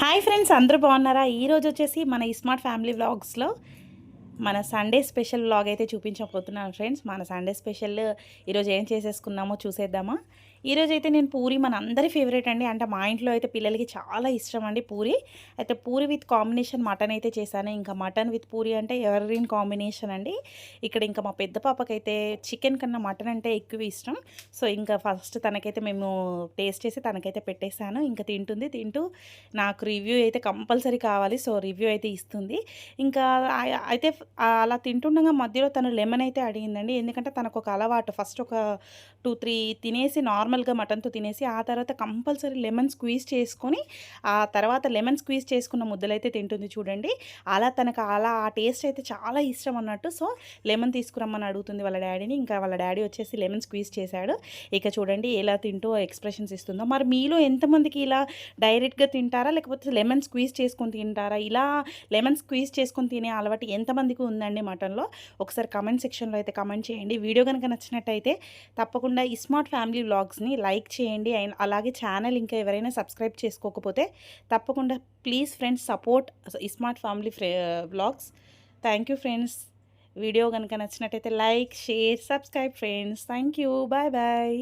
Hi friends, అందరూ బాగున్నారా? ఈరోజు వచ్చేసి మన ఈ స్మార్ట్ ఫ్యామిలీ వ్లాగ్స్లో మన సండే స్పెషల్ వ్లాగ్ అయితే చూపించబోతున్నాను ఫ్రెండ్స్. మన సండే స్పెషల్ ఈరోజు ఏం చేసేసుకున్నామో చూసేద్దామా. ఈరోజు అయితే నేను పూరి మన అందరి ఫేవరెట్ అండి. అంటే మా ఇంట్లో అయితే పిల్లలకి చాలా ఇష్టం అండి పూరి. అయితే పూరి విత్ కాంబినేషన్ మటన్ అయితే చేశాను. ఇంకా మటన్ విత్ పూరి అంటే ఎవరిన్ కాంబినేషన్ అండి. ఇక్కడ ఇంకా మా పెద్ద పాపకైతే చికెన్ కన్నా మటన్ అంటే ఎక్కువ ఇష్టం. సో ఇంకా ఫస్ట్ తనకైతే మేము టేస్ట్ చేసి తనకైతే పెట్టేశాను. ఇంకా తింటూ నాకు రివ్యూ అయితే కంపల్సరీ కావాలి. సో రివ్యూ అయితే ఇస్తుంది. ఇంకా అయితే అలా తింటుండగా మధ్యలో తను లెమన్ అయితే అడిగిందండి. ఎందుకంటే తనకు ఒక అలవాటు. ఫస్ట్ ఒక 2, 3 తినేసి నార్మల్‌గా మటన్‌తో తినేసి ఆ తర్వాత కంపల్సరీ లెమన్ స్క్వీజ్ చేసుకొని ఆ తర్వాత లెమన్ స్క్వీజ్ చేసుకున్న ముద్దలైతే తింటుంది చూడండి. అలా తనకు ఆ టేస్ట్ అయితే చాలా ఇష్టం అన్నట్టు. సో లెమన్ తీసుకురమ్మని అడుగుతుంది వాళ్ళ డ్యాడీని. ఇంకా వాళ్ళ డ్యాడీ వచ్చేసి లెమన్ స్క్వీజ్ చేశాడు. ఇక చూడండి ఎలా తింటూ ఎక్స్‌ప్రెషన్స్ ఇస్తుందో. మరి మీలో ఎంతమందికి ఇలా డైరెక్ట్‌గా తింటారా? లేకపోతే లెమన్ స్క్వీజ్ చేసుకొని తింటారా? ఇలా లెమన్ స్క్వీజ్ చేసుకొని తినే అలవాటు ఎంతమందికి ఉందండి మటన్‌లో? ఒకసారి కామెంట్ సెక్షన్‌లో అయితే కామెంట్ చేయండి. వీడియో గనుక నచ్చినట్టయితే తప్పకుండా ఈ స్మార్ట్ ఫ్యామిలీ వ్లాగ్స్‌ని లైక్ చేయండి. అండ్ అలాగే ఛానల్ ఇంకా ఎవరైనా సబ్స్క్రైబ్ చేసుకోకపోతే తప్పకుండా ప్లీజ్ ఫ్రెండ్స్ సపోర్ట్ ఈ smart family vlogs. Thank you friends. Video గనుక నచ్చినట్టయితే like, share, subscribe friends. Thank you. Bye bye.